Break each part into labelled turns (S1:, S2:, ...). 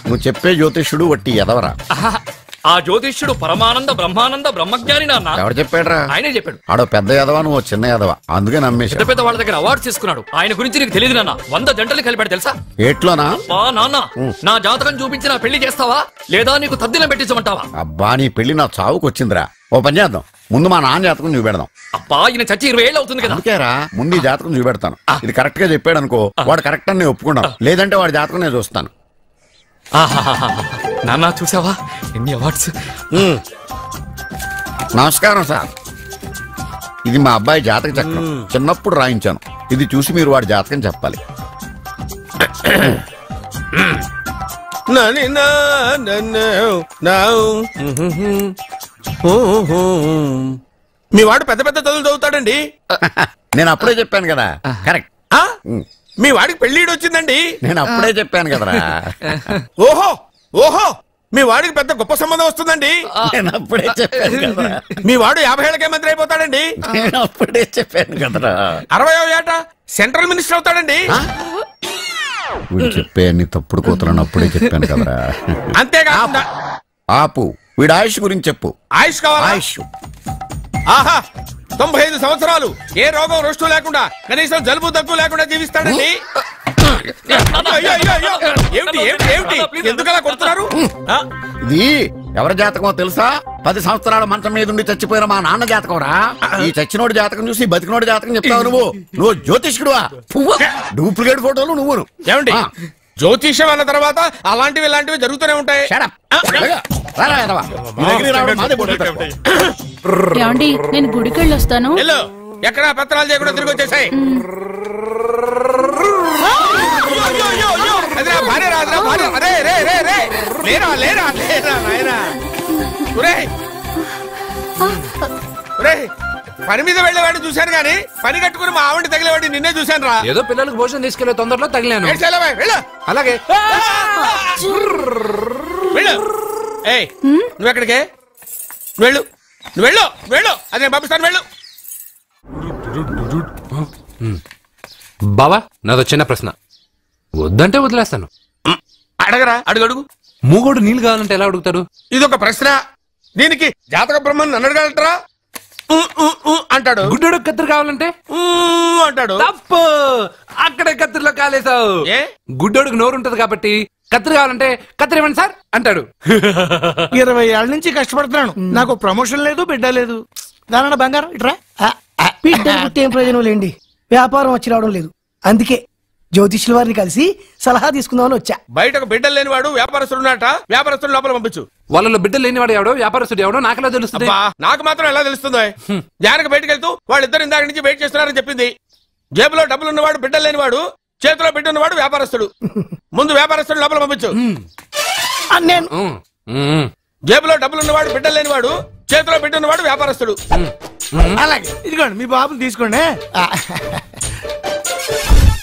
S1: నువ్వు చెప్పే జ్యోతిష్యుడు వట్టి ఎదవరా.
S2: ఆ జ్యోతిష్యుడు పరమానంద బ్రహ్మానంద బ్రహ్మజ్ఞాని నాన్న.
S1: ఎవరు చెప్పాడురా?
S2: ఆయనే చెప్పాడు.
S1: ఆడో పెద్ద ఎదవా, నువ్వు చిన్న ఎదవా, అందుకే నమ్మేశా.
S2: పెద్ద పెద్ద వాళ్ళ దగ్గర అవార్డు తీసుకున్నాడు. ఆయన గురించి నీకు తెలియదు నాన్న. 100 జంటలు కలిపాడు తెలుసా?
S1: ఏట్లోనా?
S2: నాన్న నా జాతకం చూపించి నా పెళ్లి చేస్తావా లేదా నీకు తద్దిలం పెట్టించమంటావా?
S1: అబ్బా నీ పెళ్లి నా చావుకు వచ్చిందిరా. ఓ పని చేద్దాం, ముందు మా నాన్న జాతకం చూపెడదాం.
S2: అబ్బా ఈయన చచ్చి 20 ఏళ్ళు అవుతుంది కదా.
S1: అందుకేరా ముందు ఈ జాతకం చూపెడతాను. ఇది కరెక్ట్ గా చెప్పాడు అనుకో, వాడు కరెక్ట్ అని నేను ఒప్పుకున్నాను. లేదంటే వాడి జాతకం నేను చూస్తాను.
S2: నాన్న చూసావా ఎన్ని అవార్డ్స్.
S1: నమస్కారం సార్. ఇది మా అబ్బాయి జాతక చక్రం, చిన్నప్పుడు రాయించాను. ఇది చూసి మీరు వాడి జాతకం చెప్పాలి.
S3: మీ వాడు పెద్ద పెద్ద చదువులు చదువుతాడండి.
S1: నేను అప్పుడే చెప్పాను కదా. కరెక్ట్.
S3: మీ వాడికి పెళ్లిడు వచ్చిందండి.
S1: నేను అప్పుడే చెప్పాను కదరా.
S3: ఓహో ఓహో మీ వాడికి పెద్ద గొప్ప సంబంధం వస్తుందండి.
S1: నేను అప్పుడే చెప్పాను కదా.
S3: మీ వాడు 50 ఏళ్ళకే మంత్రి అయిపోతాడండి.
S1: నేను అప్పుడే చెప్పాను కదరా.
S3: 60వ ఏట సెంట్రల్ మినిస్టర్ అవుతాడండి.
S1: వీడు చెప్పే అన్ని తప్పుడు కూతురని అప్పుడే చెప్పాను కదరా.
S3: అంతేకాకుండా
S1: ఆపు, వీడి ఆయుష్ గురించి చెప్పు.
S3: ఆయుష్ కావాలా?
S1: ఆయుష్
S3: ఆహా 95 సంవత్సరాలు ఏ రోగం రుష్టు లేకుండా, కనీసం జలుబు దగ్గు లేకుండా జీవిస్తాడండి. ఎందుకలా కొడుతున్నారు?
S1: ఇది ఎవరి జాతకమో తెలుసా? 10 సంవత్సరాల మంచం మీద ఉండి చచ్చిపోయిన మా నాన్న జాతకం రా. ఈ చచ్చినోడి జాతకం చూసి బతికినోడి జాతకం చెప్తావు నువ్వు జ్యోతిష్కుడువా? డూప్లికేట్ ఫోటోలు నువ్వు.
S3: ఏమండి జ్యోతిష్యం అన్న తర్వాత అలాంటివి ఇలాంటివి జరుగుతూనే ఉంటాయి.
S4: ఏమండి నేను గుడికి వెళ్ళొస్తాను.
S3: ఎక్కడ పత్రాలు చేయకుండా తిరిగి వచ్చేసాయి. పని మీద వెళ్ళేవాడిని చూశాను గానీ పని కట్టుకుని మా ఆవిడ తగిలేవాడిని నిన్నే చూశాను రా.
S2: ఏదో పిల్లలకు భోజనం తీసుకెళ్లే తొందరలో తగిలాను.
S3: అలాగే నువ్వు ఎక్కడికే? వెళ్ళు నువ్వు వెళ్ళు వెళ్ళు, అదే పంపిస్తాను వెళ్ళు.
S5: బావా నాదో చిన్న ప్రశ్న. వద్దంటే వదిలేస్తాను.
S3: అడగరా, అడుగు.
S5: మూగోడు నీళ్ళు కావాలంటే ఎలా అడుగుతాడు?
S3: ఇదొక ప్రశ్న. దీనికి జాతక బ్రహ్మను నన్ను అడగలటరా? అంటాడు.
S5: గుడ్డోడు కత్తిరి కావాలంటే
S3: అంటాడు.
S5: తప్పు, అక్కడే కత్తిరిలో కాలేసావు. గుడ్డోడుకు నోరు ఉంటది కాబట్టి కత్తిరి కావాలంటే కత్తిరి ఇవ్వండి సార్ అంటాడు.
S6: 20 ఏళ్ల నుంచి కష్టపడుతున్నాను, నాకు ప్రమోషన్ లేదు, బిడ్డ లేదు. దాని బంగారం ఇట్రా. బిడ్డ పుట్టి ఏం ప్రయోజనం లేండి, వ్యాపారం వచ్చి రావడం లేదు. అందుకే జ్యోతిష్యుల వారిని కలిసి సలహా తీసుకుందామని వచ్చా.
S3: బయటకు బిడ్డలు లేనివాడు వ్యాపారస్తుడు ఉన్నట. వ్యాపారస్తుడు లోపల పంపించు.
S5: వాళ్ళలో బిడ్డలు లేనివాడు ఎవడో వ్యాపారస్తుడు ఎవడో నాకెలా తెలుస్తుంది?
S3: నాకు మాత్రం ఎలా తెలుస్తుందో? జానకి బయటకు వెళ్తూ వాళ్ళిద్దరు ఇందాక నుంచి వెయిట్ చేస్తున్నారని చెప్పింది. జేబులో డబ్బులు ఉన్నవాడు బిడ్డలు లేనివాడు, చేతిలో బిడ్డ ఉన్నవాడు వ్యాపారస్తుడు. ముందు వ్యాపారస్తుడు లోపల పంపించు. జేబులో డబ్బులు ఉన్నవాడు బిడ్డలు లేనివాడు, చేతిలో బిడ్డ ఉన్నవాడు వ్యాపారస్తుడు.
S6: అలాగే ఇదిగోండి మీ బాబుని తీసుకోండి.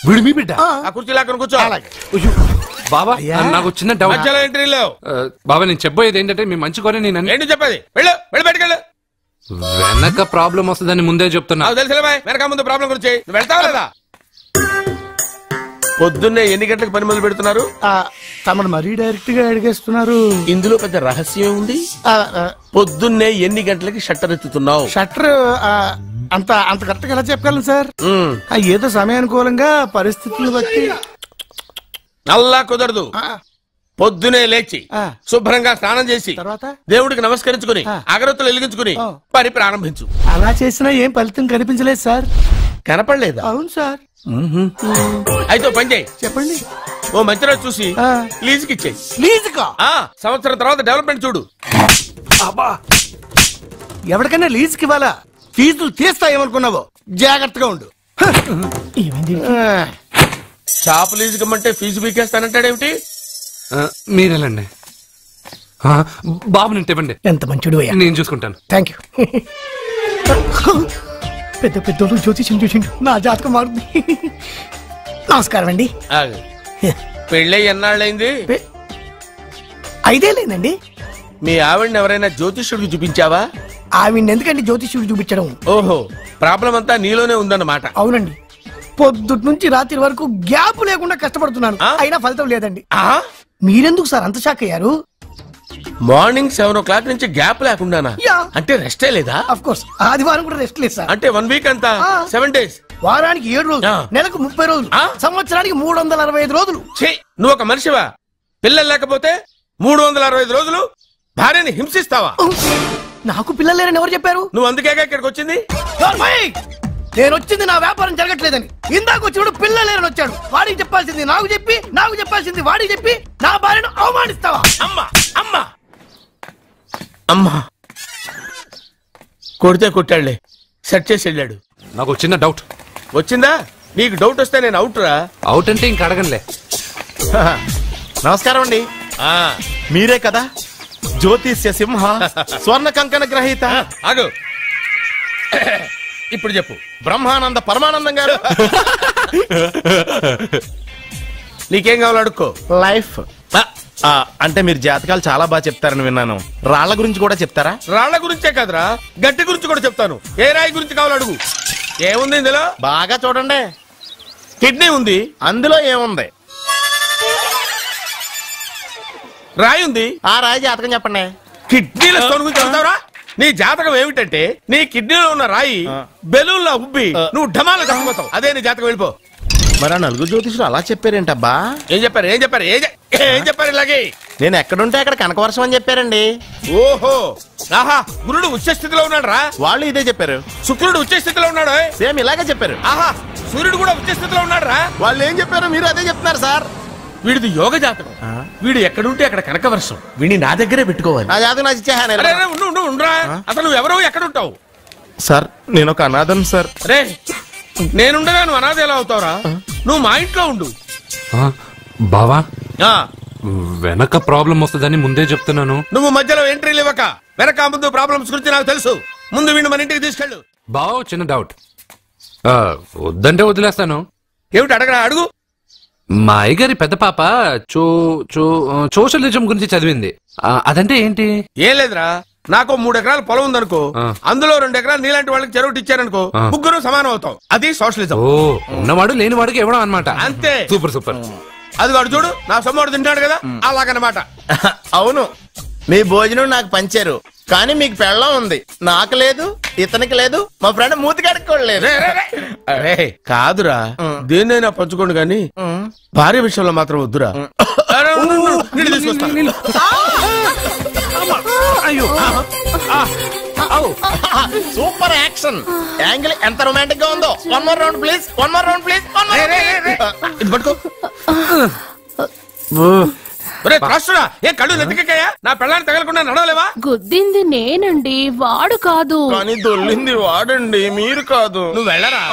S5: వీడు మీ బిడ్డ?
S3: ఆ కుర్చీ లాక్కని కూర్చో.
S5: బాబా నాకు చిన్న డౌట్.
S3: మధ్యలో ఎంట్రీ లేవు.
S5: బాబా నేను చెప్పబోయేది ఏంటంటే మీ మంచి కోరే నేను
S3: ఏంటి చెప్పేది? వెళ్ళు వెళ్ళి బయటకు వెళ్ళు.
S5: వెనక ప్రాబ్లం వస్తుందని ముందే చెప్తున్నా.
S3: తెలుసులే బాయ్, వెనక ముందు ప్రాబ్లం గురించి. నువ్వు వెళ్తావా లేదా? పొద్దున్నే ఎన్ని గంటలకు పని మొదలు పెడుతున్నారు?
S6: తమను మరీ డైరెక్ట్ గా అడిగేస్తున్నారు.
S3: ఇందులో పెద్ద రహస్యం ఉంది. పొద్దున్నే ఎన్ని గంటలకి షట్టర్ ఎత్తుతున్నావు?
S6: షట్టర్ అంత కరెక్ట్ గా ఎలా చెప్పగలను సార్? ఏదో సమయానుకూలంగా పరిస్థితులను బట్టి.
S3: అల్లా కుదరదు. పొద్దునే లేచి శుభ్రంగా స్నానం చేసి దేవుడికి నమస్కరించుకుని అగరత్తులు వెలిగించుకుని పని ప్రారంభించు.
S6: అలా చేసినా ఏం ఫలితం కనిపించలేదు సార్.
S3: కనపడలేదా?
S6: అవును సార్.
S3: అయితే పని చేయి.
S6: చెప్పండి.
S3: ఓ మంచి రోజు చూసి లీజుకి ఇచ్చేయి.
S6: లీజుకా?
S3: సంవత్సరం తర్వాత డెవలప్మెంట్ చూడు.
S6: ఎవరికైనా లీజుకి ఇవ్వాలా? ఫీజులు తీస్తాయేమనుకున్నావో, జాగ్రత్తగా ఉండు.
S3: షాప్ లీజుకి ఇమ్మంటే ఫీజు పీకేస్తానంటాడేమిటి?
S5: మీరేలండి బాబు, నేను ఇవ్వండి.
S6: ఎంత మంచిడు,
S5: నేను చూసుకుంటాను.
S6: Thank you. పెద్ద పెద్దోడు జ్యోతిష్యం చూసిండు, నా జాతకం మారుంది. నమస్కారం అండి.
S3: పెళ్ళై ఎన్నాళ్ళైంది?
S6: 5 ఏళ్ళైందండి.
S3: మీ ఆవిడని ఎవరైనా జ్యోతిష్యుడికి చూపించావా?
S6: ఆవిడ ఎందుకండి జ్యోతిష్యుడు చూపించడం?
S3: ఓహో, ప్రాబ్లం అంతా నీలోనే ఉందన్నమాట.
S6: అవునండి, పొద్దుటి నుంచి రాత్రి వరకు గ్యాప్ లేకుండా కష్టపడుతున్నాను, అయినా ఫలితం లేదండి. మీరెందుకు సార్ అంత షాక్ అయ్యారు?
S3: మార్నింగ్ 7 o'clock నుంచి గ్యాప్ లేకుండానా?
S6: యా.
S3: అంటే రెస్టే లేదా?
S6: అఫ్ కోర్స్ ఆదివారం కూడా రెస్ట్ లేదు సార్.
S3: అంటే 1 week అంతా 7 days,
S6: వారానికి 7 రోజులు,
S3: ఆ.
S6: నెలకు 30 రోజులు,
S3: ఆ.
S6: సంవత్సరానికి 365 రోజులు.
S3: ఛీ, నువ్వు ఒక మనిషివా? పిల్లలు లేకపోతే 365 రోజులు భార్యని హింసిస్తావా?
S6: నాకు పిల్లలు లేరని ఎవరు చెప్పారు?
S3: నువ్వు అందుకేగా ఇక్కడికి వచ్చింది.
S6: నేను వచ్చింది నా వ్యాపారం జరగట్లేదని. ఇందాక వచ్చినప్పుడు పిల్లలు లేరని వచ్చాడు. వాడికి చెప్పాల్సింది నాకు చెప్పి, నాకు చెప్పాల్సింది వాడికి చెప్పి నా భార్యను అవమానిస్తావా?
S3: అమ్మా అమ్మా అమ్మా, కొడితే కొట్టాడులే, సెట్ చేసి వెళ్ళాడు.
S5: నాకు చిన్న డౌట్.
S3: వచ్చిందా? నీకు డౌట్ వస్తే నేను అవుట్ రా.
S5: అవుట్ అంటే ఇంక అడగనులే.
S7: నమస్కారం అండి. మీరే కదా జ్యోతిష్య సింహ స్వర్ణ కంకణ గ్రహీత?
S3: ఆగు, ఇప్పుడు చెప్పు.
S7: బ్రహ్మానంద పరమానందం గారు.
S3: నీకేం కావాలో అడుక్కో.
S7: లైఫ్ అంటే మీరు జాతకాలు చాలా బాగా చెప్తారని విన్నాను. రాళ్ల గురించి కూడా చెప్తారా?
S3: రాళ్ల గురించే కాదురా, గట్టి గురించి కూడా చెప్తాను. ఏ రాయి గురించి కావాలో అడుగు. ఏముంది ఇందులో?
S7: బాగా చూడండి.
S3: కిడ్నీ ఉంది.
S7: అందులో ఏముంది?
S3: రాయి ఉంది.
S7: ఆ రాయి జాతకం చెప్పండి.
S3: కిడ్నీల స్టోన్ గురించి చెప్తావురా? నీ జాతకం ఏమిటంటే నీ కిడ్నీలో ఉన్న రాయి బెలూన్లా ఉబ్బి నువ్వు ఢమాలో చచ్చిపోతావు. అదే నీ జాతకం. వెళ్ళిపో.
S7: మరి ఆ నలుగురు జ్యోతిషులు అలా చెప్పారేంటబ్బా?
S3: ఏం చెప్పారు? ఏం చెప్పారు? ఏం చెప్పారు? ఇలాగే
S7: నేను ఎక్కడుంటే అక్కడ కనకవర్షం అని చెప్పారండి.
S3: ఓహో, ఆహా, గురుడు ఉచ్చ స్థితిలో ఉన్నాడు రా.
S7: వాళ్ళు ఇదే చెప్పారు.
S3: శుక్రుడు ఉచ్చ స్థితిలో ఉన్నాడు.
S7: సేమ్ ఇలాగే చెప్పారు.
S3: ఆహా, సూర్యుడు కూడా ఉచ్చ స్థితిలో ఉన్నాడు రా.
S7: వాళ్ళు ఏం చెప్పారు మీరు అదే చెప్తున్నారు సార్.
S3: వీడిది యోగ జాతకం. వీడు ఎక్కడుంటే అక్కడ కనకవర్షం. వీడిని నా దగ్గరే పెట్టుకోవాలి.
S7: నా జాతకం నాకు ఇచ్చేహాను.
S3: అరే, అరే, ఉండురా. అసలు నువ్వు ఎవరో ఎక్కడుంటావు?
S7: సార్ నేను ఒక అనాథను సార్.
S3: రే, నేనుండగా నువ్వు అనాథ ఎలా అవుతావురా? నువ్వు మా ఇంట్లో ఉండు.
S5: బావా,
S3: ఆ,
S5: వెనక ప్రాబ్లం వస్తుందని ముందే చెప్తున్నాను.
S3: నువ్వు మధ్యలో ఎంట్రీలు ఇవ్వక. వెనక ముందు ప్రాబ్లమ్స్ గురించి నాకు తెలుసు. ముందు వీడిని మన ఇంటికి తీసుకెళ్ళు.
S5: బావా, చిన్న డౌట్. వద్దంటే వదిలేస్తాను.
S3: ఏమిటి అడగరా? అడుగు.
S5: మా అయ్యగారి పెద్ద పాప సోషలిజం గురించి చదివింది. అదంటే ఏంటి?
S3: ఏం లేదురా, నాకు 3 ఎకరాల పొలం ఉందనుకో, అందులో 2 ఎకరాలు నీలాంటి వాళ్ళకి చెరువు ఇచ్చారనుకో, ముగ్గురు సమానం అవుతాం. అది సోషలిజం.
S5: ఓ, ఉన్నవాడు లేనివాడికి ఇవ్వడం అనమాట.
S3: అంతే.
S5: Super super.
S3: అది వాడు చూడు, నా సొమ్మడు తింటాడు కదా, అలాగనమాట.
S7: అవును, మీ భోజనం నాకు పంచారు, కానీ మీకు పెళ్ళం ఉంది, నాకు లేదు, ఇతనికి లేదు, మా ఫ్రెండ్ మూతి కడుక్కోలేదు.
S3: అరే కాదురా, దేన్నైనా పంచుకోండి గాని భార్య విషయంలో మాత్రం వద్దురా.
S7: సూపర్ యాక్షన్ యాంగిల్ ఎంత రొమాంటిక్ గా ఉందో. 1 more round please, 1 more round please.
S3: ఇది పట్టుకో. ఏ కళ్ళు నెత్తికెక్కాయా? నా పెళ్ళాన్ని తగలకుండా నడవలేవా?
S4: గుద్దింది నేనండి, వాడు కాదు.
S7: కానీ దొల్లింది వాడండి, మీరు కాదు.
S3: నువ్వు వెళ్ళరా.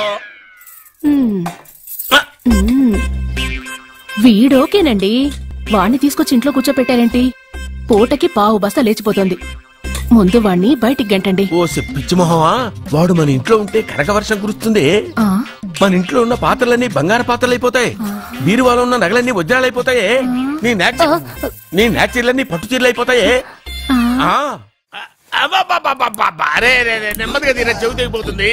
S4: వీడోకేనండి, వాణ్ణి తీసుకొచ్చి ఇంట్లో కూర్చోపెట్టారేంటి? పూటకి పావు బస్తా లేచిపోతుంది. ముందు వాణ్ణి బయటికి గంటండి.
S3: ఓ పిచ్చి మొహమా, వాడు మన ఇంట్లో ఉంటే కనక వర్షం కురుస్తుంది. మన ఇంట్లో ఉన్న పాత్రలన్నీ బంగారు పాత్రలు అయిపోతాయి, బీరువాలో ఉన్న నగలన్నీ వజ్రాలు అయిపోతాయి, నీ నాచీర్లన్నీ పట్టు చీరలు అయిపోతాయి. నెమ్మదిగా తీరా, చెవి తెగిపోతుంది.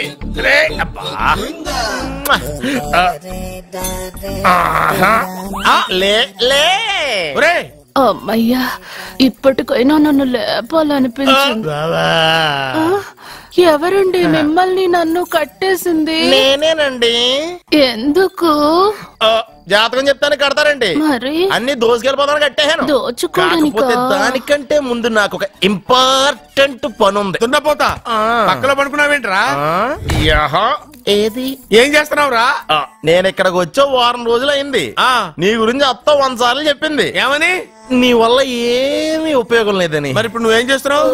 S4: అమ్మయ్యా, ఇప్పటికైనా నన్ను లేపాలనిపించింది. ఎవరండి మిమ్మల్ని నన్ను కట్టేసింది?
S7: నేనేనండి.
S4: ఎందుకు?
S7: జాతకం చెప్తాను కడతారండి.
S4: మరి
S7: అన్ని దోసుకెళ్ళిపోతాను కట్టేహాను. కాకపోతే దానికంటే ముందు నాకు ఒక ఇంపార్టెంట్ పని ఉంది.
S3: దున్నపోతా పక్కలో పడుకున్నావేంట్రా?
S7: ఏది?
S3: ఏం చేస్తున్నావురా?
S7: నేను ఇక్కడికి వచ్చో 1 వారం రోజులు అయింది. నీ గురించి అత్త 100 సార్లు చెప్పింది.
S3: ఏమని?
S7: నీ వల్ల ఏమీ ఉపయోగం లేదని.
S3: మరి ఇప్పుడు నువ్వేం చేస్తున్నావు?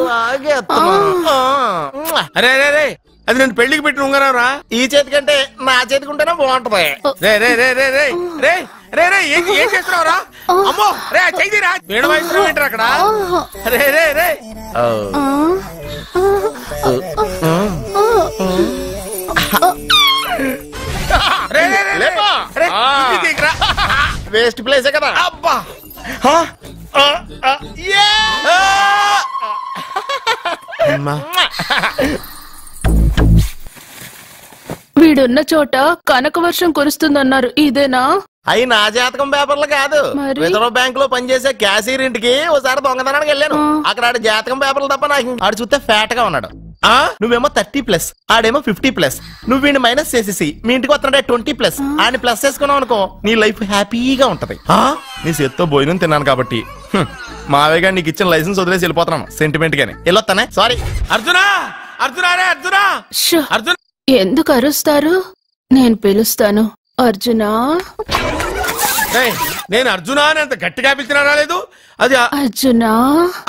S3: అరే అరే, అది నేను పెళ్లికి పెట్టిన ఉంగరం రా.
S7: ఈ చేతి కంటే నా చేతికి ఉంటేనే బాగుంటది.
S3: ఏం చేస్తున్నావు రా? అమ్మో రే, చెయ్యిరా. వీణ వయసు ఏంటారు అక్కడ? రే రే రే
S7: వేస్ట్ ప్లేసే కదా.
S3: అబ్బా,
S4: వీడున్న చోట కనక వర్షం కురుస్తుందన్నారు, ఇదేనా?
S7: అయి నా జాతకం పేపర్లు కాదు.
S4: మరి?
S7: రిజర్వ్ బ్యాంక్ లో పనిచేసే క్యాషియర్ ఇంటికి ఒకసారి దొంగతనానికి వెళ్ళాను. అక్కడ ఆడి జాతకం పేపర్లు తప్ప నాకు ఆడు చూస్తే ఫ్యాట్ గా ఉన్నాడు. నువ్వేమో 30+, ఆడేమో 50+. నువ్వు వీడిని మైనస్ చేసేసి మీ ఇంటికి వస్తున్నాడే 20+. ఆడిని ప్లస్ చేసుకున్నావు అనుకో నీ లైఫ్ హ్యాపీగా ఉంటది. నీ చేత్తో భోజనం తిన్నాను కాబట్టి మావేగా నీకు ఇచ్చిన లైసెన్స్ వదిలేసి వెళ్ళిపోతున్నాను సెంటిమెంట్ గాని. వెళ్ళొస్తానే. సారీ.
S3: అర్జునా అర్జునా రే అర్జునా
S4: షో,
S3: అర్జున్
S4: ఎందుకు అరుస్తారు? నేను పిలుస్తాను. అర్జునా
S3: నేను అర్జునా అని అంత గట్టిగా పిలిచినా రాలేదు. అది
S4: అర్జునా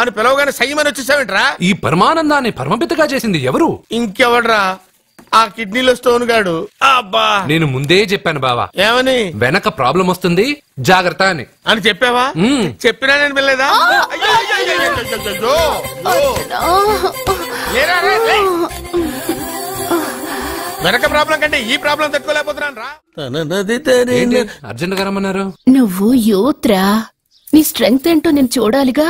S3: అని పిలవగానే సైమని వచ్చేసావేంట్రా?
S5: ఈ పరమానందాన్ని పరమపితగా చేసింది ఎవరు?
S3: ఇంకెవడ్రా? ఆ కిడ్నీలో స్టోన్ గాడు. అబ్బా
S5: నేను ముందే చెప్పాను బావా,
S3: ఏమని?
S5: వెనక ప్రాబ్లం వస్తుంది జాగ్రత్త అని.
S3: అని చెప్పావా? చెప్పినా నేను వెళ్ళలేదా? వెనక ప్రాబ్లం కంటే ఈ ప్రాబ్లం తట్టుకోలేకపోతున్నాను రా.
S5: అర్జెంట్ గా రమ్మన్నారు.
S4: నువ్వు యూత్రా, నీ స్ట్రెంగ్త్ ఏంటో నేను చూడాలిగా.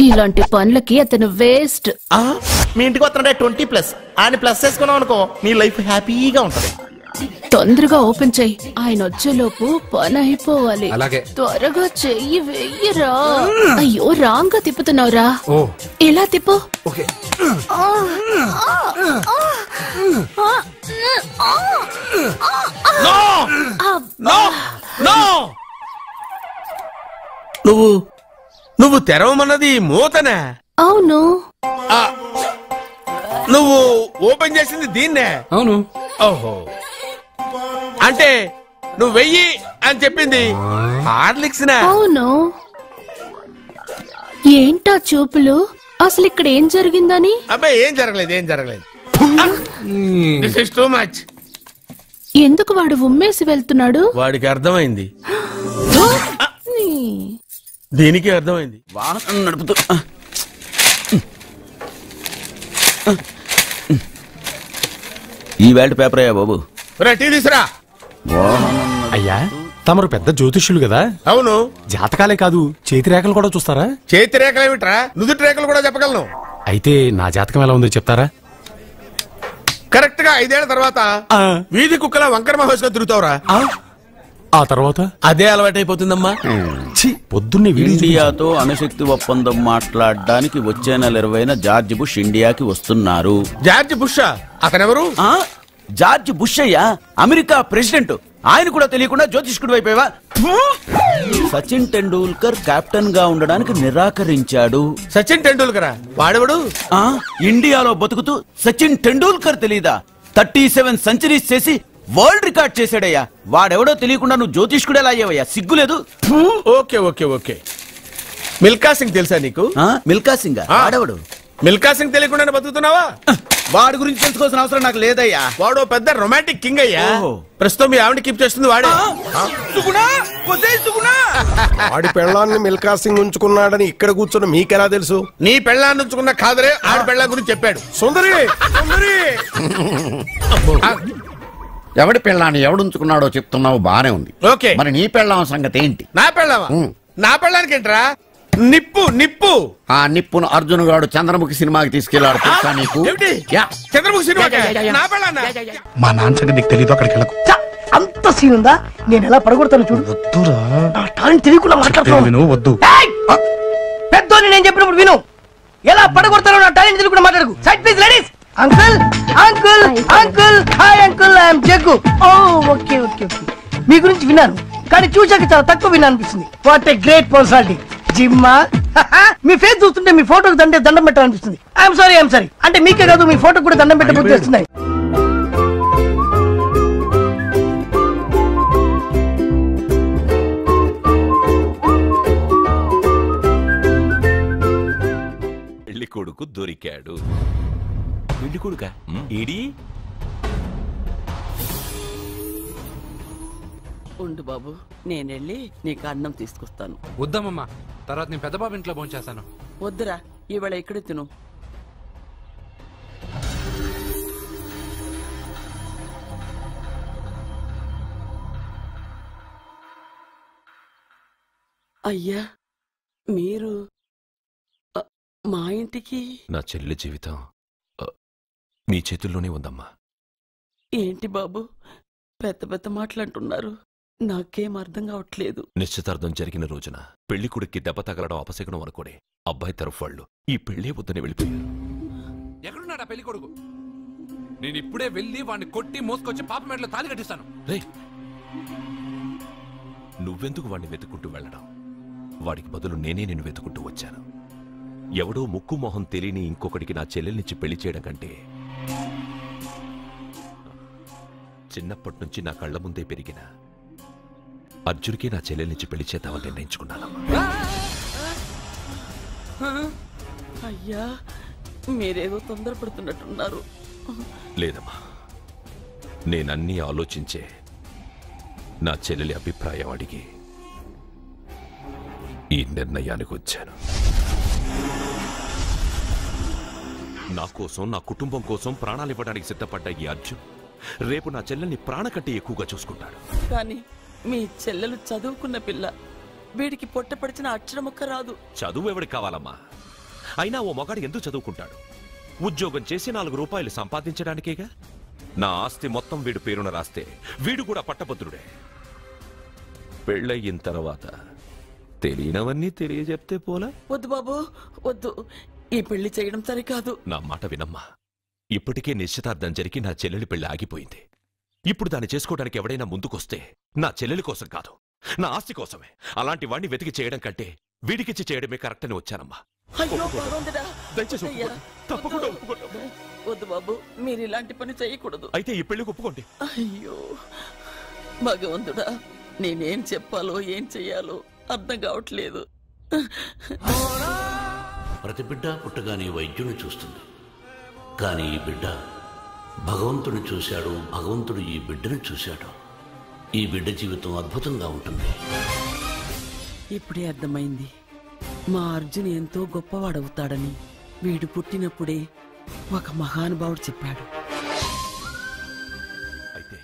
S4: ఇలాంటి పనులకి అతను వేస్ట్.
S7: మీ ఇంటికి వస్తున్నాడే 20+. ఆడిని ప్లస్ చేసుకున్నావు అనుకో నీ లైఫ్ హ్యాపీగా ఉంటది.
S4: తొందరగా ఓపెన్ చెయ్యి, ఆయన వచ్చేలోపు పని అయిపోవాలి.
S5: అలాగే.
S4: త్వరగా చెయ్యి వెయ్యరా. అయ్యో రాంగ్ గా తిప్పుతున్నావురా.
S5: ఓ
S4: ఎలా తిప్పు.
S5: ఓకే.
S3: నువ్వు తెరవమన్నది మూతనే.
S4: అవును.
S3: నువ్వు ఓపెన్ చేసింది దీన్నే.
S5: అవును.
S3: ఓహో, అంటే నువ్వు వెయ్యి అని చెప్పింది హార్లిక్స్.
S4: అవును. ఏంటా చూపులు? అసలు ఇక్కడ ఏం జరిగిందని?
S3: అబ్బాయి ఏం జరగలేదు, ఏం జరగలేదు. This is too much.
S4: ఎందుకు వాడు ఉమ్మేసి వెళ్తున్నాడు?
S3: వాడికి అర్థమైంది, దీనికి అర్థమైంది.
S1: వాహనం నడుపుతూ ఈ వేల్ట్ పేపర్ అయ్యా బాబు.
S3: టీ తీసురా.
S8: అయ్యా తమరు పెద్ద జ్యోతిష్యులు కదా.
S3: అవును.
S8: జాతకాలే కాదు చేతి రేఖలు కూడా చూస్తారా?
S3: చేతి రేఖలు ఏమిట్రా, నుదుటి రేఖలు కూడా చెప్పగలను.
S8: అయితే నా జాతకం ఎలా ఉందో చెప్తారా?
S3: కరెక్ట్ గా 5 ఏళ్ల తర్వాత వీధి కుక్కల వంకర మహోత్సవం తిరుగుతావురా.
S8: ఆ తర్వాత
S3: అదే అలవాటైపోతుందమ్మా.
S8: పొద్దున్నే
S1: ఇండియాతో అణుశక్తి ఒప్పందం మాట్లాడడానికి వచ్చే నెల 20న జార్జ్ బుష్ ఇండియాకి వస్తున్నారు.
S3: జార్జ్ బుష్ అతనెవరు?
S1: జార్జ్ బుష్ అయ్యా, అమెరికా ప్రెసిడెంట్. ఆయన కూడా తెలియకుండా జ్యోతిష్కుడు వైపోయావా? సచిన్ టెండూల్కర్ కెప్టెన్ గా ఉండడానికి నిరాకరించాడు.
S3: సచిన్ టెండూల్కర్ వాడెవడు?
S1: ఇండియాలో బతుకుతూ సచిన్ టెండూల్కర్ తెలీదా? 37 సెంచరీస్ చేసి వరల్డ్ రికార్డ్ చేశాడయ్యా. వాడెవడో తెలియకుండా నువ్వు జ్యోతిష్కుడు ఎలా అయ్యావయ్యా? సిగ్గులేదు.
S3: Okay okay okay. Milkha Singh తెలుసా నీకు?
S1: మిల్కా సింగ్ వాడెవడు?
S3: మిల్కా సింగ్ తెలియకుండా బతుకుతున్నావా?
S1: వాడి గురించి తెలుసుకోవాల్సిన అవసరం నాకు లేదయ్యా.
S3: వాడు పెద్ద రొమాంటిక్ కింగ్ అయ్యా. ప్రస్తుతం మీ ఆవిడ కీప్ చేస్తుంది వాడే.
S9: వాడి పెళ్ళాన్ని మిల్కా సింగ్ ఉంచుకున్నాడని ఇక్కడ కూర్చున్న మీకెలా తెలుసు?
S3: నీ పెళ్ళాన్ని ఉంచుకున్న కాదరే ఆడి పెళ్ళాం గురించి చెప్పాడు.
S9: సుందరి సుందరి
S1: ఎవడి పెళ్ళాన్ని ఎవడుంచుకున్నాడో చెప్తున్నావు, బానే ఉంది.
S3: ఓకే,
S1: మరి నీ పెళ్ళాం సంగతి ఏంటి?
S3: నా పెళ్ళావా? నా పెళ్ళానికి ఏంట్రా? నిప్పు నిప్పు.
S1: ఆ నిప్పును అర్జున్ గాడు చంద్రముఖి సినిమాకి తీసుకెళ్లాడు తెలుసా నీకు?
S3: చంద్రముఖి సినిమా నా పెళ్ళాన్నా?
S9: మా నాన్న సంగతి నీకు తెలియదు, అక్కడికి వెళ్ళకు.
S6: అంత సీన్ ఉందా? నేను ఎలా పడగొడతాను చూడు.
S9: వద్దురా,
S6: నా టాలెంట్ తెలియకుండా మాట్లాడుతున్నాను.
S9: వద్దు.
S6: పెద్దోని నేను చెప్పినప్పుడు విను. ఎలా పడగొడతానో నా టాలెంట్ తెలియకుండా మాట్లాడకు. Side please ladies. Uncle uncle uncle hi uncle, I'm Jaggu. Oh okay okay okay. మీ గురించి విన్నాను కానీ చూసాక చాలా తక్కువ విన్నా అనిపిస్తుంది. What a great personality. జిమ్మా మీ ఫేస్ చూస్తుంటే మీ ఫోటోకి దండం పెట్టాలనిపిస్తుంది. ఐఎమ్ సారీ అంటే మీకే కాదు మీ ఫోటోకి కూడా దండం పెట్టే బుద్ధి వస్తున్నాయి.
S10: పెళ్లి కొడుకు దొరికాడు. పెళ్లి కొడుక ఈడి
S11: ఉండు బాబు, నేనెళ్ళి నీకు అన్నం తీసుకొస్తాను.
S5: వద్దామమ్మా, తర్వాత నేను పెద్ద బాబు ఇంట్లో భోంచేస్తాను.
S11: వద్దురా, ఇవాళ ఇక్కడే తిను. అయ్యా మీరు మా ఇంటికి?
S10: నా చెల్లి జీవితం మీ చేతుల్లోనే ఉందమ్మా.
S11: ఏంటి బాబు పెద్ద పెద్ద మాటలంటున్నారు? నాకేం అర్థం కావట్లేదు.
S10: నిశ్చితార్థం జరిగిన రోజున పెళ్లి కొడుక్కి దెబ్బ తగలడం అపశకునం అనుకోని అబ్బాయి తరఫు వాళ్ళు ఈ పెళ్లే వద్దని వెళ్ళిపోయారు.
S5: ఎక్కడున్నాడా పెళ్లి కొడుకు? నేను ఇప్పుడే వెళ్ళి వాడిని కొట్టి మోసుకొచ్చి పాప మెడలో తాళి కట్టిస్తాను.
S10: రేయ్, నువ్వెందుకు వాడిని వెతుక్కుంటూ వెళ్ళడం? వాడికి బదులు నేనే నిన్ను వెతుకుంటూ వచ్చాను. ఎవడో ముక్కు మొహం తెలియని ఇంకొకడికి నా చెల్లెల్నిచ్చి పెళ్లి చేయడం కంటే చిన్నప్పటి నుంచి నా కళ్ల ముందే పెరిగిన అర్జున్కి నా చెల్లెల్నిచ్చి పెళ్లి చేద్దామని నిర్ణయించుకున్నాను.
S11: అయ్యా, మీరేదో తొందరపడుతున్నట్టున్నారు.
S10: లేదమ్మా, నేనన్నీ ఆలోచించే నా చెల్లెలి అభిప్రాయం అడిగి ఈ నిర్ణయానికి వచ్చాను. నా కోసం, నా కుటుంబం కోసం ప్రాణాలు ఇవ్వడానికి సిద్ధపడ్డ ఈ అర్జున్ రేపు నా చెల్లెల్ని ప్రాణ కంటే ఎక్కువగా చూసుకుంటాడు.
S11: కానీ మీ చెల్లెలు చదువుకున్న పిల్ల, వీడికి పొట్టపడిచిన అక్షరముక్క రాదు.
S10: చదువు ఎవడికి కావాలమ్మా? అయినా ఓ మగాడు ఎందుకు చదువుకుంటాడు? ఉద్యోగం చేసి 4 రూపాయలు సంపాదించడానికేగా. నా ఆస్తి మొత్తం వీడు పేరున రాస్తే వీడు కూడా పట్టభద్రుడే. పెళ్ళయిన తర్వాత తెలియనవన్నీ తెలియజెప్తే పోలా?
S11: వద్దు బాబు, వద్దు. ఈ పెళ్లి చేయడం సరికాదు.
S10: నా మాట వినమ్మా. ఇప్పటికే నిశ్చితార్థం జరిగి నా చెల్లెలి పెళ్లి ఆగిపోయింది. ఇప్పుడు దాన్ని చేసుకోవడానికి ఎవడైనా ముందుకొస్తే నా చెల్లెలి కోసం కాదు, నా ఆస్తి కోసమే. అలాంటి వాణ్ణి వెతికి చేయడం కంటే వీడికిచ్చి చేయడమే కరెక్ట్ అని వచ్చానమ్మా.
S11: అయ్యో భగవంతుడా,
S10: దయచేసి
S11: అయ్యా,
S10: తప్పకుండా ఒప్పుకోండి.
S11: వద్దు బాబు, మీరు ఇలాంటి పని చేయకూడదు.
S10: అయితే ఈ పెళ్లికి ఒప్పుకోండి.
S11: అయ్యో భగవంతుడా, నేనేం చెప్పాలో ఏం చెయ్యాలో అర్థం కావట్లేదు.
S12: ప్రతి బిడ్డ పుట్టగానే వైద్యుని చూస్తుంది, కానీ ఈ బిడ్డ భగవంతుని చూశాడు, భగవంతుడు ఈ బిడ్డను చూశాడు. ఈ బిడ్డ జీవితం అద్భుతంగా ఉంటుంది.
S11: ఇప్పుడే అర్థమైంది, మా అర్జున్ ఎంతో గొప్పవాడవుతాడని. వీడు పుట్టినప్పుడే ఒక మహానుభావుడు చెప్పాడు.
S10: అయితే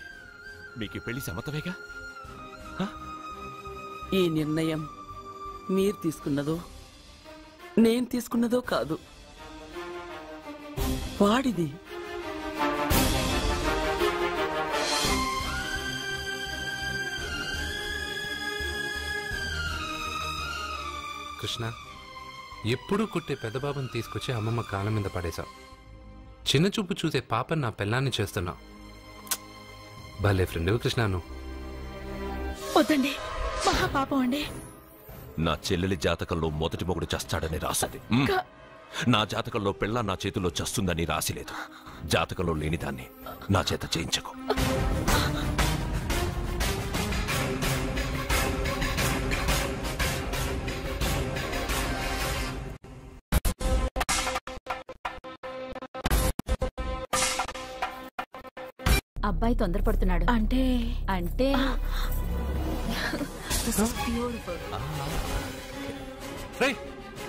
S10: మీకు పెళ్లి సమ్మతమేగా?
S11: ఈ నిర్ణయం మీరు తీసుకున్నదో నేను తీసుకున్నదో కాదు, వాడిది.
S5: కృష్ణ, ఎప్పుడూ కుట్టే పెద్దబాబుని తీసుకొచ్చి అమ్మమ్మ కాళ్ళ మీద పడేశావు. చిన్న చూపు చూసే పాపని నా పెళ్ళాన్ని చేస్తున్నావు. భలే ఫ్రెండ్ కృష్ణను.
S4: వద్దండి, మహాపాపం అండి.
S10: నా చెల్లెలి జాతకంలో మొదటి మొగుడు చస్తాడని రాసింది. నా జాతకంలో పెళ్ళ నా చేతిలో చస్తుందని రాసిలేదు. జాతకంలో లేనిదాన్ని నా చేత చేయించకు.
S13: అబ్బాయి తొందరపడుతున్నాడు. అంటే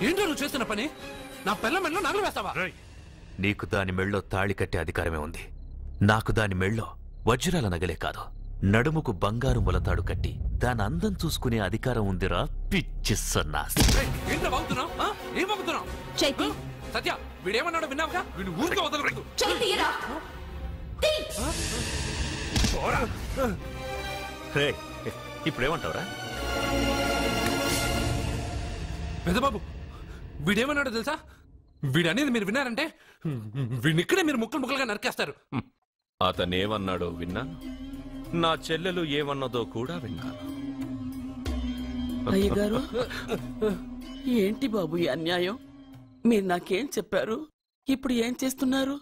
S5: ఏంటో నువ్వు చేస్తున్న పని? నా పిల్ల మెళ్ళో నగలు వేస్తావా?
S14: నీకు దాని మెళ్ళో తాళి కట్టే అధికారమే ఉంది. నాకు దాని మెళ్ళో వజ్రాల నగలే కాదు, నడుముకు బంగారు ములతాడు కట్టి దాని అందం చూసుకునే అధికారం ఉందిరా పిచ్చి సన్నాసి.
S5: సత్య, వీడేమన్నాడో విన్నావుగా? వీడు ఊరికే వదలకూడదు.
S14: ఇప్పుడేమంటావురా?
S5: పెద్దబాబు, వీడేమన్నాడో తెలుసా? వీడనేది మీరు విన్నారంటే వీడినిక్కడే మీరు ముక్కలు ముక్కలుగా నరికేస్తారు.
S10: అతనేమన్నాడో విన్నాను, నా చెల్లెలు ఏమన్నదో కూడా విన్నాను.
S11: అయ్యగారు, ఏంటి బాబు ఈ అన్యాయం? మీరు నాకేం చెప్పారు, ఇప్పుడు ఏం చేస్తున్నారు?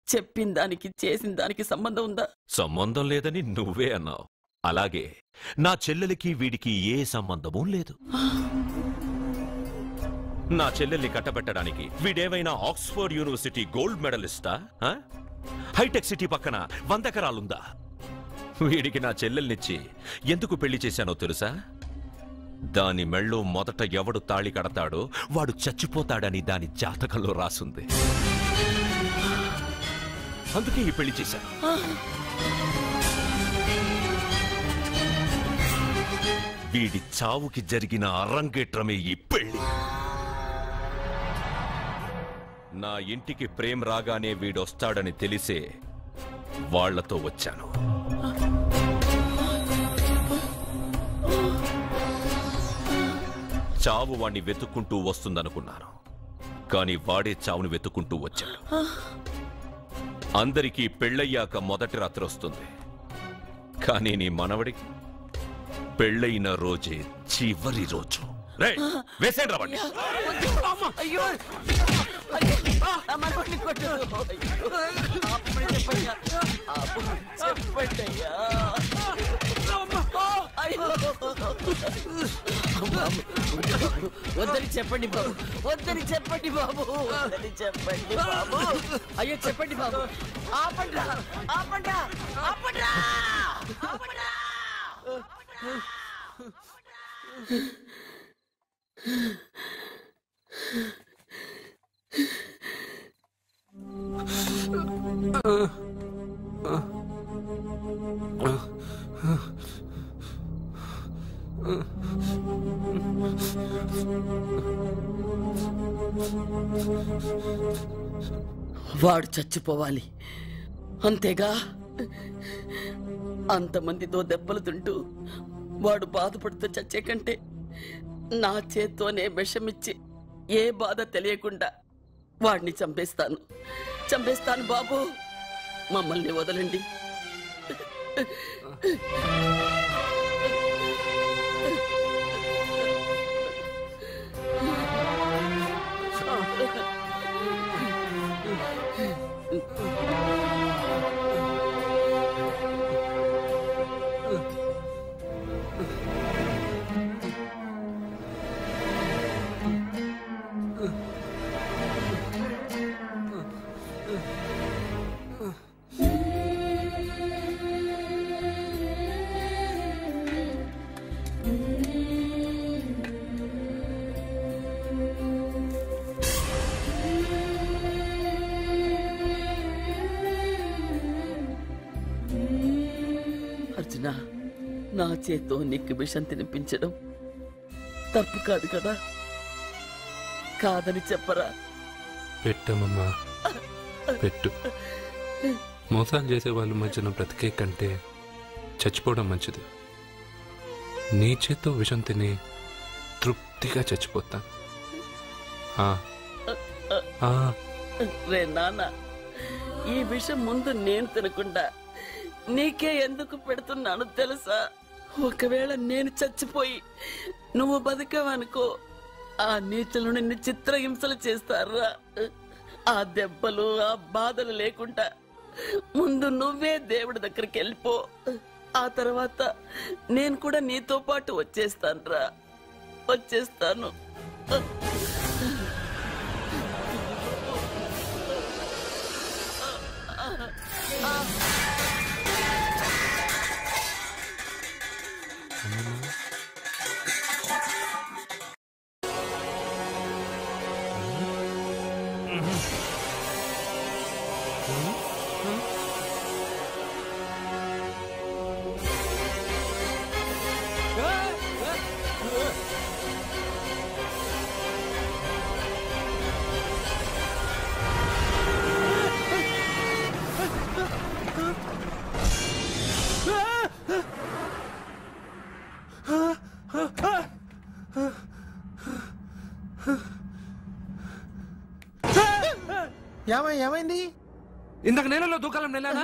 S11: చెప్పిన దానికి చేసిన దానికి సంబంధం ఉందా?
S10: సంబంధం లేదని నువ్వే అన్నావు. అలాగే నా చెల్లెలికి వీడికి ఏ సంబంధమూ లేదు. నా చెల్లెల్ని కట్టబెట్టడానికి వీడేమైనా ఆక్స్ఫర్డ్ యూనివర్సిటీ గోల్డ్ మెడలిస్టా? హైటెక్ సిటీ పక్కన 100 ఎకరాలుందా? వీడికి నా చెల్లెల్నిచ్చి ఎందుకు పెళ్లి చేశానో తెలుసా? దాని మెళ్ళో మొదట ఎవడు తాళి కడతాడో వాడు చచ్చిపోతాడని దాని జాతకంలో రాసుంది. అందుకే ఈ పెళ్లి చేశాను. వీడి చావుకి జరిగిన అరంగేట్రమే ఈ పెళ్లి. నా ఇంటికి ప్రేమ్ రాగానే వీడొస్తాడని తెలిసే వాళ్లతో వచ్చాను. చావు వాణ్ణి వెతుక్కుంటూ వస్తుందనుకున్నాను, కానీ వాడే చావును వెతుక్కుంటూ వచ్చాడు. అందరికీ పెళ్ళయ్యాక మొదటి రాత్రి వస్తుంది, కానీ నీ మనవడికి పెళ్ళైన రోజే చివరి రోజు. వేసేయండి రావండి.
S11: వద్దని చెప్పండి బాబు, వద్దని చెప్పండి బాబు, వద్దని చెప్పండి బాబు. అయ్యో చెప్పండి బాబు. ఆపండ్రా, ఆపండ్రా, ఆపండ్రా, ఆపండ్రా. వాడు చచ్చిపోవాలి అంతేగా. అంతమందితో దెబ్బలు తింటూ వాడు బాధపడుతూ చచ్చే కంటే నా చేత్తోనే విషమిచ్చి ఏ బాధ తెలియకుండా వాడిని చంపేస్తాను, చంపేస్తాను బాబు. మమ్మల్ని వదలండి. అర్జున, నా చేత్తో నీకు విషం తినిపించడం తప్పు కాదు కదా? కాదని చెప్పరా?
S5: పెట్టమమ్మా, పెట్టు. మోసాలు చేసే వాళ్ళ మధ్యన బ్రతికే కంటే చచ్చిపోవడం మంచిది. నీ చేత్తో విషం తిని తృప్తిగా చచ్చిపోతా.
S11: రే నాన్న, ఈ విషయం ముందు నేను తినకుండా నీకే ఎందుకు పెడుతున్నాను తెలుసా? ఒకవేళ నేను చచ్చిపోయి నువ్వు బతికావనుకో, ఆ నీచులు నిన్ను చిత్రహింసలు చేస్తారా? ఆ దెబ్బలు, ఆ బాధలు లేకుండా ముందు నువ్వే దేవుడి దగ్గరికి వెళ్ళిపో. ఆ తర్వాత నేను కూడా నీతో పాటు వచ్చేస్తాను, వచ్చేస్తాను.
S6: ఏమైంది?
S5: ఇందాక నేలలో దూకాలం నెలానా,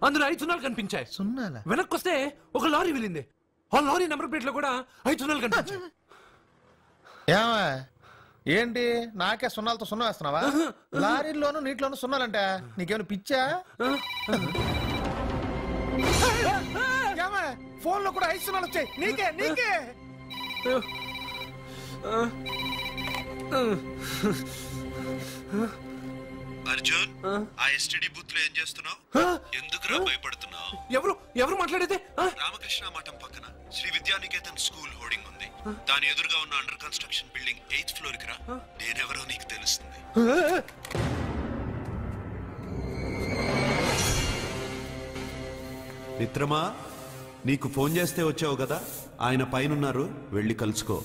S5: అందులో 5 సున్నాలు కనిపించాయి.
S6: సున్నాలా?
S5: వెనక్కొస్తే ఒక లారీ వెళ్ళింది. ఆ లారీ నెంబర్ ప్లేట్ లో కూడా 5 సున్నాలు కనిపించాయి.
S7: ఏంటి నాకే సున్నాలతో సున్నా వేస్తున్నావా? లారీల్లోనూ నీటిలోనూ సున్నాలంట. నీకేమైనా పిచ్చా? ఫోన్ లో కూడా 5 సున్నాలు వచ్చాయి. నీకే నీకే
S15: అర్జున్, ఆ ఎస్టీడీ బూత్ లో ఏం చేస్తున్నావు? ఎందుకురా భయపడుతున్నావు?
S5: ఎవరు మాట్లాడేది?
S15: రామకృష్ణ మఠం పక్కన శ్రీ విద్యానికేతన్ స్కూల్ హోర్డింగ్ ఉంది. దాని ఎదురుగా ఉన్న under construction building 8th floor కి రా. నేనెవరో నీకు తెలుస్తుంది. మిత్రమా, నీకు ఫోన్ చేస్తే వచ్చావు కదా, ఆయన పైనున్నారు, వెళ్ళి కలుసుకో.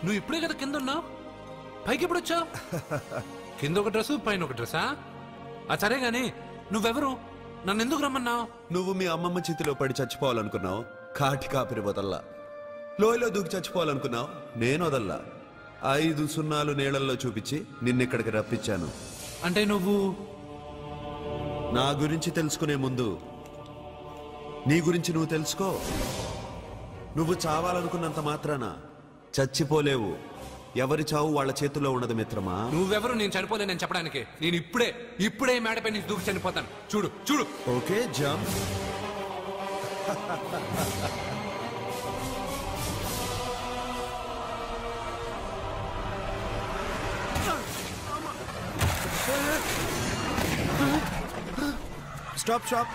S5: నువ్వు ఇప్పుడే కదా కింద ఉన్నావు, పైకి ఎప్పుడు వచ్చావు? కింద ఒక డ్రెస్ పైన ఒక డ్రెస్సా? సరే గాని నువ్వెవరు? నన్ను ఎందుకు రమ్మన్నావు?
S15: నువ్వు మీ అమ్మమ్మ చేతిలో పడి చచ్చిపోవాలనుకున్నావు, కాటి కాపిరి వదల్లా. లోయలో దూకి చచ్చిపోవాలనుకున్నావు, నేను వదల్లా. 5 సున్నాలు నీళ్ళల్లో చూపించి నిన్నెక్కడికి రప్పించాను.
S5: అంటే నువ్వు
S15: నా గురించి తెలుసుకునే ముందు నీ గురించి నువ్వు తెలుసుకో. నువ్వు చావాలనుకున్నంత మాత్రాన చచ్చిపోలేవు. ఎవరి చావు వాళ్ళ చేతుల్లో ఉండదు మిత్రమా.
S5: నువ్వెవరు నేను చనిపోలేనని చెప్పడానికి? నేను ఇప్పుడే మేడపై నుంచి దూకి చనిపోతాను. చూడు చూడు.
S15: Okay jump. Stop stop.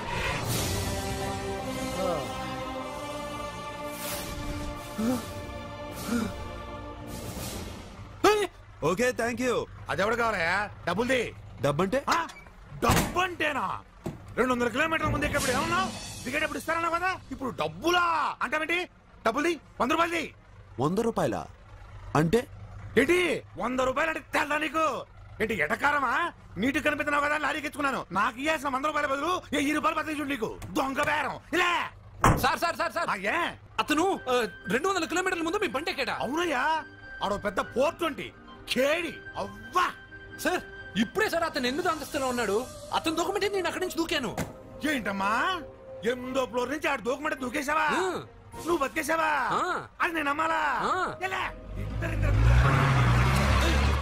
S15: Okay thank you.
S16: అది ఎవరు కావాలయా? డబ్బుల్ది.
S15: డబ్బంటే?
S16: డబ్బు అంటేనా? 200 కిలోమీటర్ల ముందు ఎక్కడ ఏమన్నావు? దిగేటప్పుడు ఇస్తారన్నా కదా, ఇప్పుడు డబ్బులా అంటావేంటి? డబ్బుల్ది 100 రూపాయలది.
S15: 100 రూపాయలా అంటే
S16: ఏంటి 100 రూపాయలు అంటే తెల్లా నీకు? ఏంటి ఎటకారమా? నీటి కనిపిస్తున్నావు కదా లారీకి ఎత్తుకున్నాను. నాకు ఇయ్యాల్సిన 100 రూపాయల బదులు 1000 రూపాయలు బదిలీ చూడు నీకు. దొంగ బేరం. ఇలా
S5: సార్ సార్ సార్ సార్ అతను 200 కిలోమీటర్ల ముందు మీ బండి ఎక్కాడా?
S16: అవునయ్యా, ఆడో పెద్ద 420 కేడి. అవ్వా
S5: సార్, ఇప్పుడే సార్ అతను 8వ అంతస్తులో ఉన్నాడు. అతను దూకమంటే నేను అక్కడి నుంచి దూకాను.
S16: ఏంటమ్మా 8వ ఫ్లోర్ నుంచి ఆడు దూకమంటే దూకేశావా? నువ్వు బతికేశావా? అది నేను నమ్మాలా?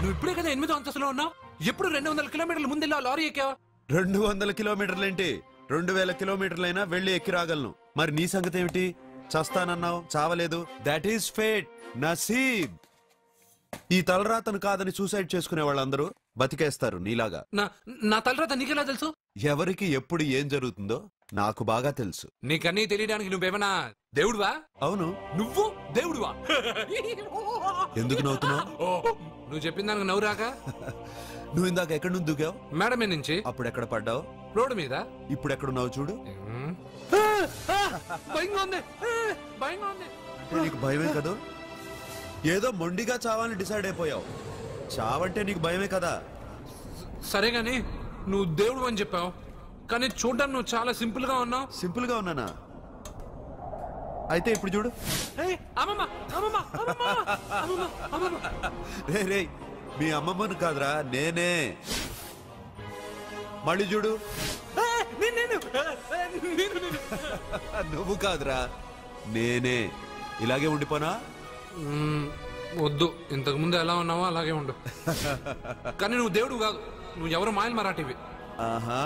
S5: నువ్వు ఇప్పుడే కదా 8వ అంతస్తులో ఉన్నావు. ఎప్పుడు 200 కిలోమీటర్ల ముందు లారీ ఎక్కావా?
S15: 200 కిలోమీటర్లేంటి, 2000 కిలోమీటర్లైనా వెళ్ళి ఎక్కి రాగలను. మరి నీ సంగతి ఏమిటి? చస్తానన్నావు, చావలేదు. That is fate, నసీబ్. ఈ తలరాతను కాదని సూసైడ్ చేసుకునే వాళ్ళందరూ బతికేస్తారు నీలాగా.
S5: నా తలరాత నీకెలా తెలుసు?
S15: ఎవరికి ఎప్పుడు ఏం జరుగుతుందో నాకు బాగా తెలుసు.
S5: నీకన్నీ తెలియడానికి నువ్వేమన్నా దేవుడువా?
S15: అవును.
S5: నువ్వు దేవుడువా?
S15: ఎందుకు నవ్వుతున్నావు?
S5: నువ్వు చెప్పిన దానికి నవ్వు రాక?
S15: నువ్వు ఇందాక ఎక్కడి నుంచి దూకావు?
S5: మేడం మీద నుంచి.
S15: అప్పుడు ఎక్కడ పడ్డావు?
S5: రోడ్డు మీద.
S15: ఇప్పుడు ఎక్కడున్నావు చూడు.
S5: భయంగా ఉంది, భయంగా ఉంది.
S15: నీకు భయమే కదా? ఏదో మొండిగా చావాలని డిసైడ్ అయిపోయావు. చావంటే నీకు భయమే కదా?
S5: సరే గాని నువ్వు దేవుడు అని చెప్పావు, కానీ చూడడానికి నువ్వు చాలా సింపుల్ గా ఉన్నావు.
S15: సింపుల్ గా ఉన్నానా? అయితే ఇప్పుడు చూడు. రే రే, మీ అమ్మమ్మను కాదురా, నేనే. మళ్ళీ చూడు. నువ్వు కాదురా, నేనే. ఇలాగే ఉండిపోనా?
S5: వద్దు, ఇంతకు ముందు ఎలా ఉన్నావో అలాగే ఉండు. కానీ నువ్వు దేవుడు కాదు, నువ్వు ఎవరు మాయలు మరాఠీవి.
S15: ఆహా.